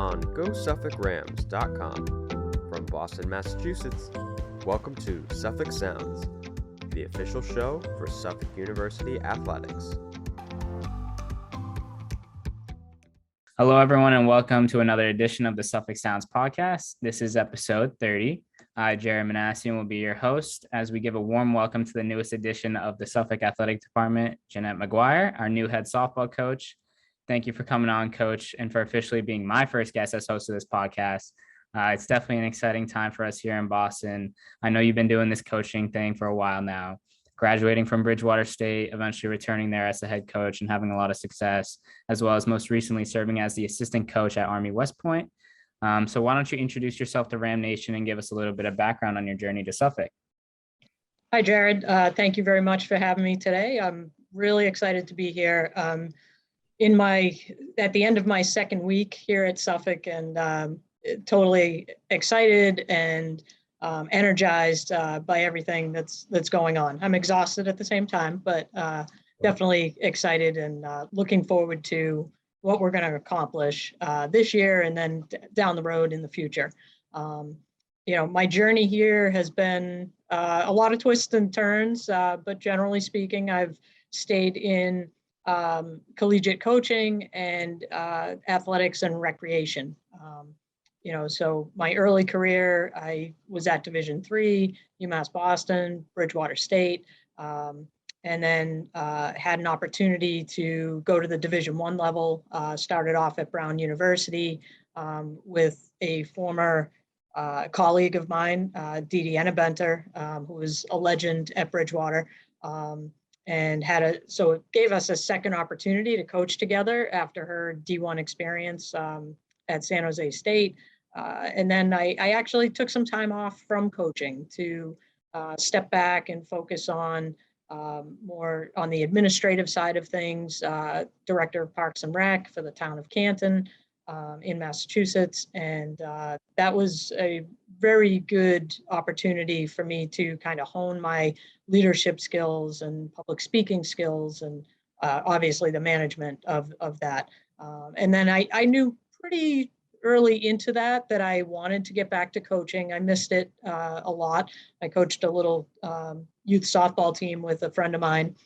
on GoSuffolkRams.com. From Boston, Massachusetts, welcome to Suffolk Sounds, the official show for Suffolk University Athletics. Hello, everyone, and welcome to another edition of the Suffolk Sounds podcast. This is episode 30. I, Jared Manassian, will be your host as we give a warm welcome to the newest edition of the Suffolk Athletic Department, Janet Maguire, our new head softball coach. Thank you for coming on, Coach, and for officially being my first guest as host of this podcast. It's definitely an exciting time for us here in Boston. I know you've been doing this coaching thing for a while now, graduating from Bridgewater State, eventually returning there as the head coach and having a lot of success, as well as most recently serving as the assistant coach at Army West Point. So why don't you introduce yourself to Ram Nation and give us a little bit of background on your journey to Suffolk? Hi, Jared. Thank you very much for having me today. I'm really excited to be here. At the end of my second week here at Suffolk, and totally excited and energized by everything that's going on. I'm exhausted at the same time, but definitely excited and looking forward to what we're going to accomplish this year and then down the road in the future. My journey here has been a lot of twists and turns, but generally speaking, I've stayed in collegiate coaching and athletics and recreation. So my early career, I was at Division III, UMass Boston, Bridgewater State, and then had an opportunity to go to the Division I level. Started off at Brown University with a former colleague of mine, Dee Dee Enebenter, who was a legend at Bridgewater, so it gave us a second opportunity to coach together after her D1 experience at San Jose State. And then I actually took some time off from coaching to step back and focus on more on the administrative side of things, director of Parks and Rec for the town of Canton in Massachusetts. And that was a very good opportunity for me to kind of hone my leadership skills and public speaking skills and obviously the management of that. And then I knew pretty early into that I wanted to get back to coaching. I missed it a lot. I coached a little youth softball team with a friend of mine,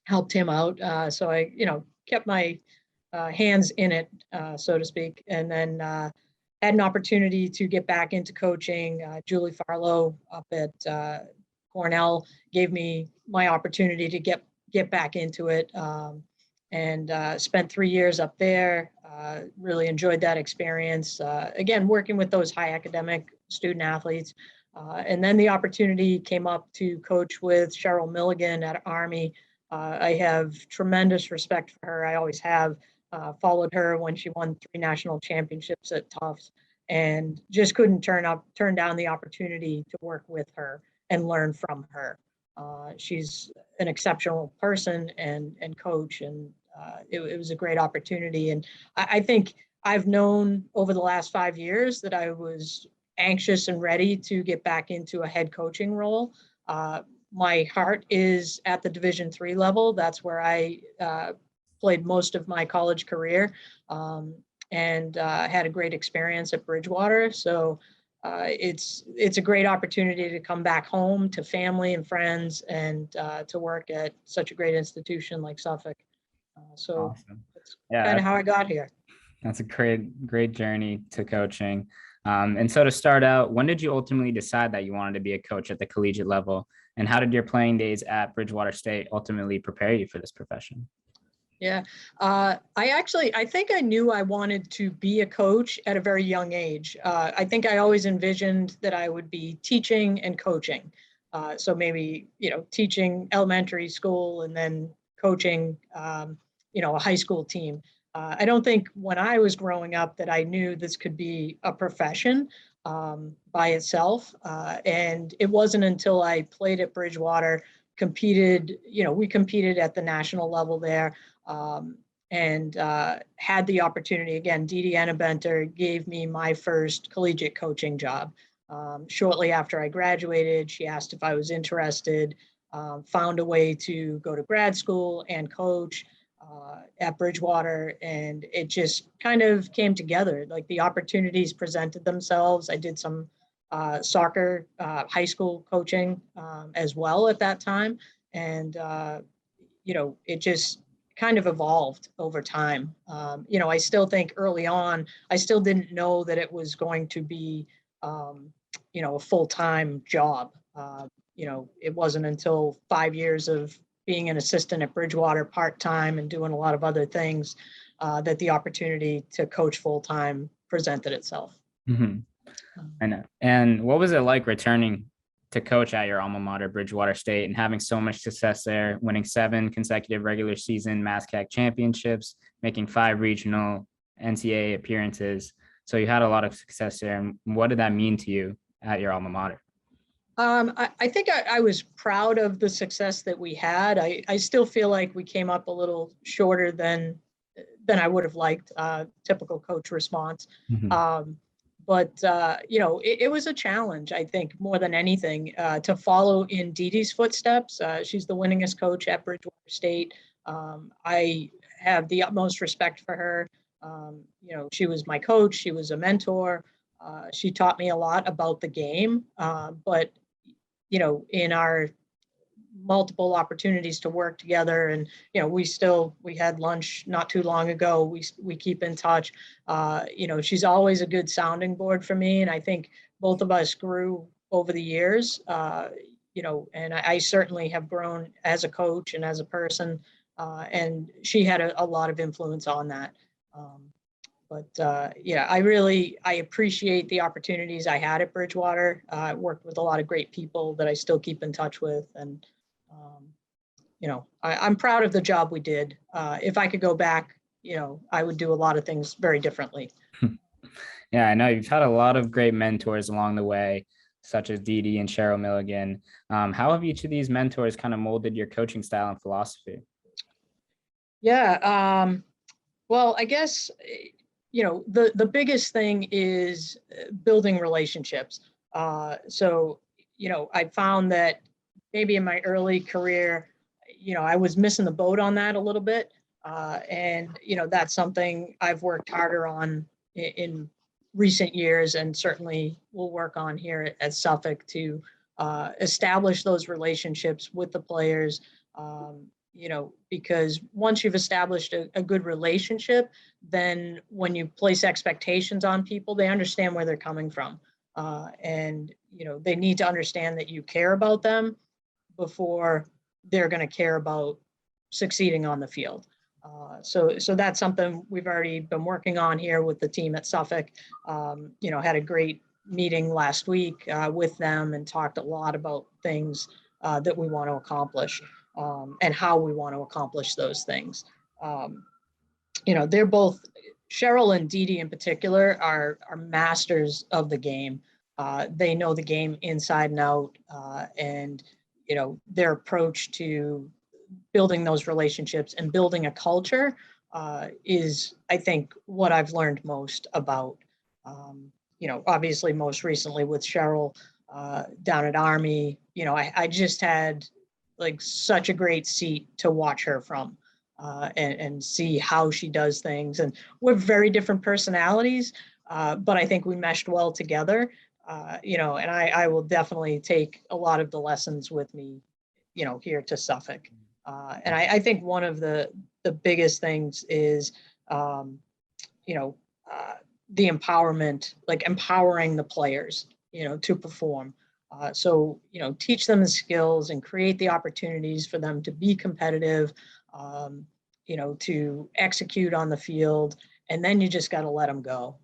helped him out. So I, kept my hands in it, so to speak. And then had an opportunity to get back into coaching. Julie Farlow up at Cornell gave me my opportunity to get back into it, and spent 3 years up there. Really enjoyed that experience. Again, working with those high academic student athletes. And then the opportunity came up to coach with Cheryl Milligan at Army. I have tremendous respect for her. I always have. Followed her when she won 3 national championships at Tufts, and just couldn't turn down the opportunity to work with her and learn from her. She's an exceptional person and coach, and it was a great opportunity. And I think I've known over the last 5 years that I was anxious and ready to get back into a head coaching role. My heart is at the Division III level. That's where I played most of my college career, and had a great experience at Bridgewater. So it's a great opportunity to come back home to family and friends and to work at such a great institution like Suffolk. Awesome. That's kind of how I got here. That's a great journey to coaching. And so to start out, when did you ultimately decide that you wanted to be a coach at the collegiate level? And how did your playing days at Bridgewater State ultimately prepare you for this profession? Yeah, I think I knew I wanted to be a coach at a very young age. I think I always envisioned that I would be teaching and coaching. So maybe, teaching elementary school and then coaching, a high school team. I don't think when I was growing up that I knew this could be a profession by itself. And it wasn't until I played at Bridgewater, we competed at the national level there. And had the opportunity, again, Dee Dee Enebenter gave me my first collegiate coaching job. Shortly after I graduated, she asked if I was interested, found a way to go to grad school and coach. at Bridgewater, and it just kind of came together. Like the opportunities presented themselves. I did some soccer, high school coaching as well at that time. And, it just kind of evolved over time. I still think early on, I still didn't know that it was going to be, a full-time job. It wasn't until 5 years of being an assistant at Bridgewater part-time and doing a lot of other things that the opportunity to coach full-time presented itself. Mm-hmm. I know. And what was it like returning to coach at your alma mater, Bridgewater State, and having so much success there, winning 7 consecutive regular season MASCAC championships, making 5 regional NCAA appearances? So you had a lot of success there. And what did that mean to you at your alma mater? I think I was proud of the success that we had. I still feel like we came up a little shorter than I would have liked, typical coach response. Mm-hmm. It was a challenge, I think, more than anything, to follow in Dee Dee's footsteps. She's the winningest coach at Bridgewater State. I have the utmost respect for her. She was my coach. She was a mentor. She taught me a lot about the game. But in our multiple opportunities to work together, and we had lunch not too long ago. We keep in touch. She's always a good sounding board for me, and I think both of us grew over the years. And I certainly have grown as a coach and as a person, and she had a lot of influence on that. I appreciate the opportunities I had at Bridgewater. I worked with a lot of great people that I still keep in touch with. And, I'm proud of the job we did. If I could go back, I would do a lot of things very differently. Yeah, I know you've had a lot of great mentors along the way, such as Dee Dee and Cheryl Milligan. How have each of these mentors kind of molded your coaching style and philosophy? Yeah. Well, I guess the biggest thing is building relationships. I found that maybe in my early career, I was missing the boat on that a little bit. That's something I've worked harder on in recent years, and certainly will work on here at Suffolk to establish those relationships with the players. Because once you've established a good relationship, then when you place expectations on people, they understand where they're coming from. They need to understand that you care about them before they're going to care about succeeding on the field. So that's something we've already been working on here with the team at Suffolk. Had a great meeting last week with them and talked a lot about things that we want to accomplish. And how we want to accomplish those things. They're both, Cheryl and Dee Dee in particular, are masters of the game. They know the game inside and out, and their approach to building those relationships and building a culture is, I think, what I've learned most about. Obviously, most recently with Cheryl down at Army, I just had like such a great seat to watch her from and see how she does things. And we're very different personalities, but I think we meshed well together, and I will definitely take a lot of the lessons with me, here to Suffolk. And I think one of the biggest things is, the empowerment, like empowering the players, to perform. Teach them the skills and create the opportunities for them to be competitive, to execute on the field. And then you just got to let them go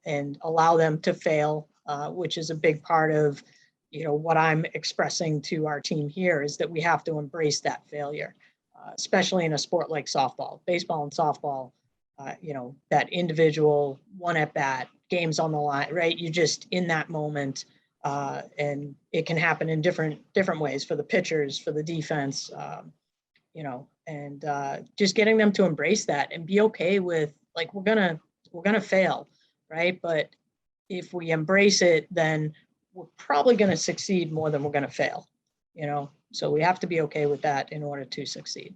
and allow them to fail, which is a big part of, what I'm expressing to our team here is that we have to embrace that failure, especially in a sport like softball, baseball and softball. That individual one at bat, games on the line, right? You just in that moment. And it can happen in different ways for the pitchers, for the defense, just getting them to embrace that and be okay with, like, we're gonna fail, right? But if we embrace it, then we're probably going to succeed more than we're going to fail, So we have to be okay with that in order to succeed.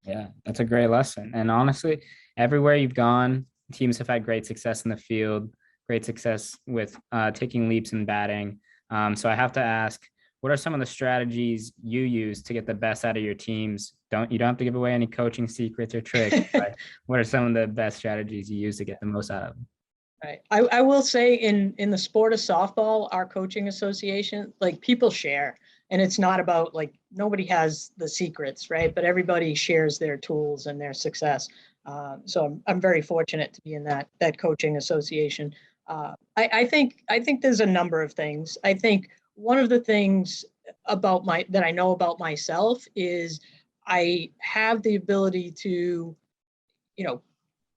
Yeah, that's a great lesson. And honestly, everywhere you've gone, teams have had great success in the field, great success with taking leaps in batting. So I have to ask, what are some of the strategies you use to get the best out of your teams? You don't have to give away any coaching secrets or tricks, but what are some of the best strategies you use to get the most out of them? Right. I will say in the sport of softball, our coaching association, like people share, and it's not about like nobody has the secrets, right? But everybody shares their tools and their success. So I'm very fortunate to be in that coaching association. I think there's a number of things. I think one of the things that I know about myself is I have the ability to, you know,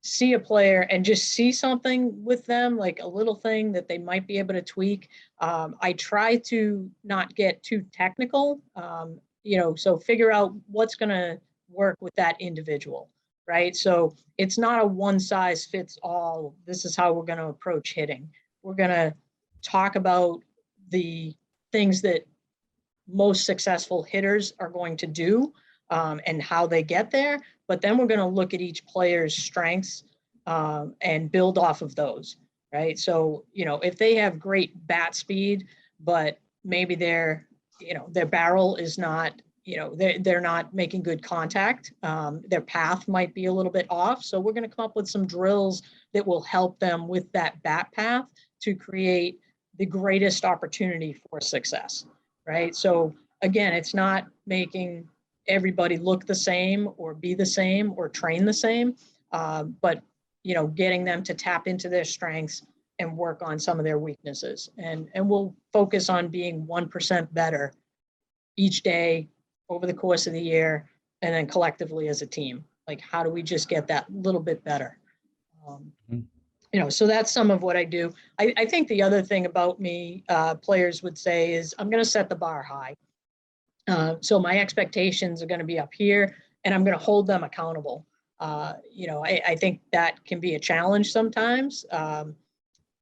see a player and just see something with them, like a little thing that they might be able to tweak. I try to not get too technical, so figure out what's going to work with that individual, right? So it's not a one size fits all. This is how we're going to approach hitting. We're going to talk about the things that most successful hitters are going to do, and how they get there. But then we're going to look at each player's strengths, and build off of those, right? So, if they have great bat speed, but maybe their barrel is not, they're not making good contact. Their path might be a little bit off. So we're going to come up with some drills that will help them with that bat path to create the greatest opportunity for success, right? So again, it's not making everybody look the same or be the same or train the same, but getting them to tap into their strengths and work on some of their weaknesses. And we'll focus on being 1% better each day over the course of the year, and then collectively as a team. Like, how do we just get that little bit better? So that's some of what I do. I think the other thing about me, players would say, is I'm going to set the bar high. So my expectations are going to be up here, and I'm going to hold them accountable. I think that can be a challenge sometimes. But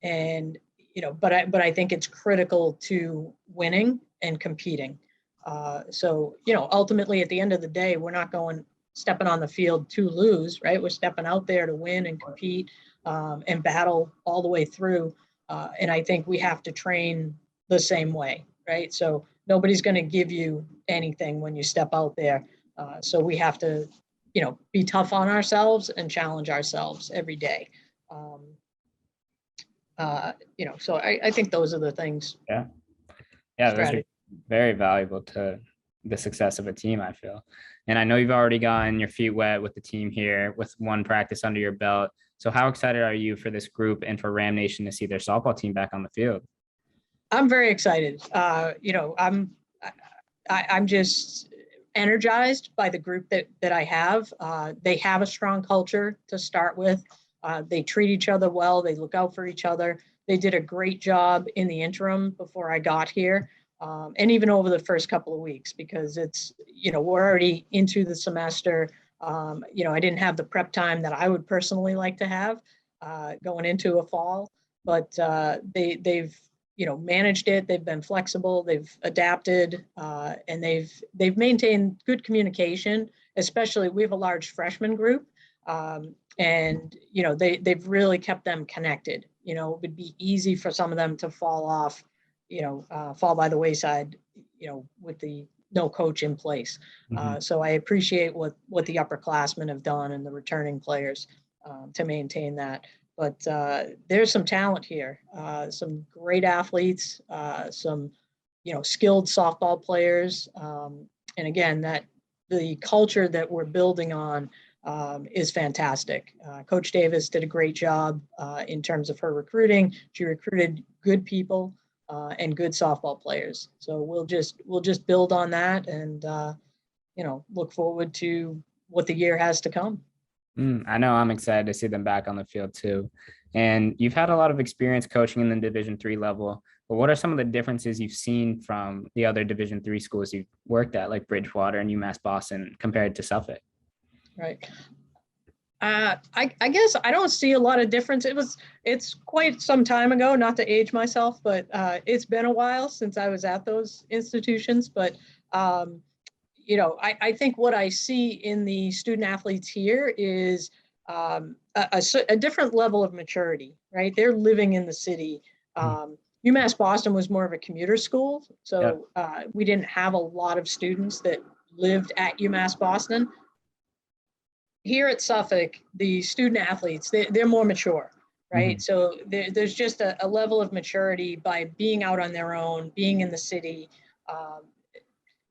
I think it's critical to winning and competing. Ultimately at the end of the day, we're not stepping on the field to lose, right? We're stepping out there to win and compete, and battle all the way through. And I think we have to train the same way, right? So nobody's going to give you anything when you step out there. So we have to, be tough on ourselves and challenge ourselves every day. So I think those are the things. Yeah. Those are very valuable to the success of a team, I feel. And I know you've already gotten your feet wet with the team here with one practice under your belt. So how excited are you for this group and for Ram Nation to see their softball team back on the field? I'm very excited. I'm just energized by the group that I have. They have a strong culture to start with. They treat each other well. They look out for each other. They did a great job in the interim before I got here, and even over the first couple of weeks, because it's, we're already into the semester. I didn't have the prep time that I would personally like to have going into a fall, but they've managed it. They've been flexible. They've adapted, and they've maintained good communication. Especially, we have a large freshman group, and they've really kept them connected. It would be easy for some of them to fall off, fall by the wayside, with the no coach in place. Mm-hmm. So I appreciate what the upperclassmen have done and the returning players to maintain that. But there's some talent here, some great athletes, some, skilled softball players. And again, that the culture that we're building on is fantastic. Coach Davis did a great job in terms of her recruiting. She recruited good people and good softball players. So we'll just build on that and, look forward to what the year has to come. I know I'm excited to see them back on the field too. And you've had a lot of experience coaching in the Division III level, but what are some of the differences you've seen from the other Division III schools you've worked at, like Bridgewater and UMass Boston, compared to Suffolk? Right. I guess I don't see a lot of difference. It's quite some time ago, not to age myself, but it's been a while since I was at those institutions. But I think what I see in the student athletes here is a different level of maturity, right? They're living in the city. UMass Boston was more of a commuter school, so we didn't have a lot of students that lived at UMass Boston. Here at Suffolk, the student athletes, they're more mature, right? So there's just a level of maturity by being out on their own, being in the city.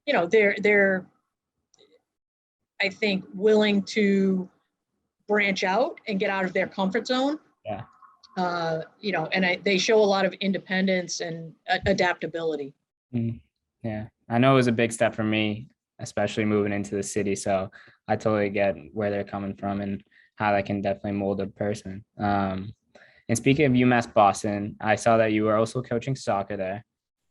They're I think willing to branch out and get out of their comfort zone. They show a lot of independence and adaptability. Yeah, I know it was a big step for me, especially moving into the city. So I totally get where they're coming from and how that can definitely mold a person. And speaking of UMass Boston, I saw that you were also coaching soccer there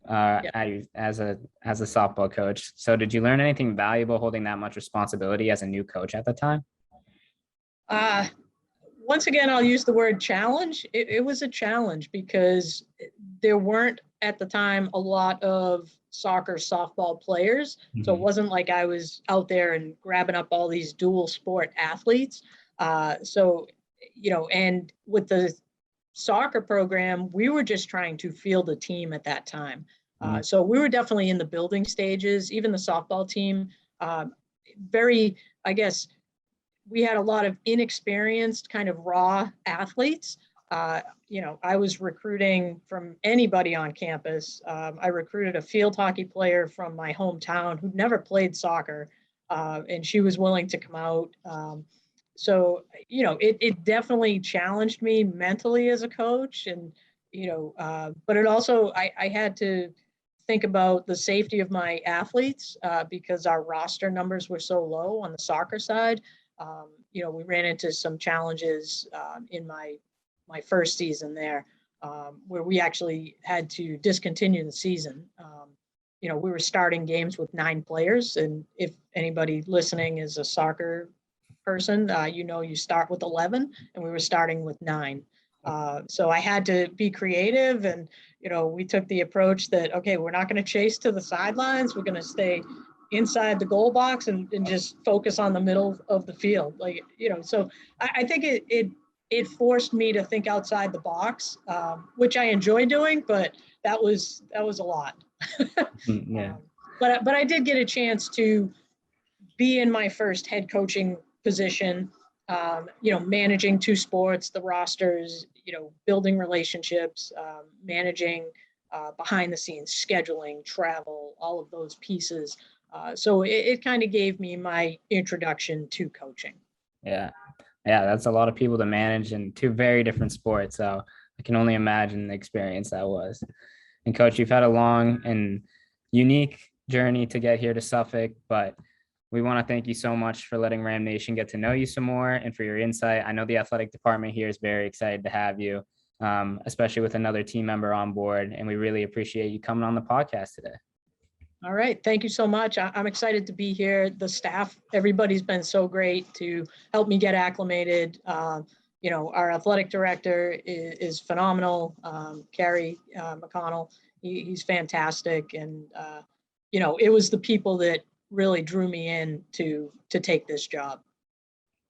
as a softball coach. So did you learn anything valuable holding that much responsibility as a new coach at the time? Once again, I'll use the word challenge. It was a challenge because there weren't at the time a lot of soccer softball players. So it wasn't like I was out there and grabbing up all these dual sport athletes. And with the soccer program, we were just trying to field a team at that time. So we were definitely in the building stages, even the softball team. We had a lot of inexperienced kind of raw athletes. I was recruiting from anybody on campus. I recruited a field hockey player from my hometown who'd never played soccer, and she was willing to come out. It definitely challenged me mentally as a coach. And, but it also, I had to think about the safety of my athletes because our roster numbers were so low on the soccer side. We ran into some challenges in my first season there where we actually had to discontinue the season. We were starting games with 9 players. And if anybody listening is a soccer person, you start with 11 and we were starting with 9. So I had to be creative and, we took the approach that, okay, we're not going to chase to the sidelines. We're going to stay inside the goal box and just focus on the middle of the field. So I think it forced me to think outside the box, which I enjoy doing, but that was a lot. But I did get a chance to be in my first head coaching position, managing 2 sports, the rosters, building relationships, managing behind the scenes, scheduling, travel, all of those pieces. So it kind of gave me my introduction to coaching. Yeah, that's a lot of people to manage in 2 very different sports. So I can only imagine the experience that was. And Coach, you've had a long and unique journey to get here to Suffolk, but we want to thank you so much for letting Ram Nation get to know you some more and for your insight. I know the athletic department here is very excited to have you, especially with another team member on board. And we really appreciate you coming on the podcast today. All right. Thank you so much. I'm excited to be here. The staff, everybody's been so great to help me get acclimated. Our athletic director is phenomenal. Carrie McConnell, he's fantastic. And, it was the people that really drew me in to take this job.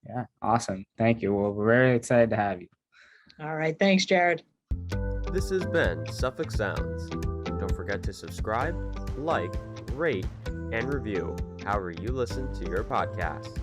Yeah, awesome. Thank you. Well, we're very excited to have you. All right. Thanks, Jared. This has been Suffolk Sounds. Don't forget to subscribe, like, rate, and review however you listen to your podcast.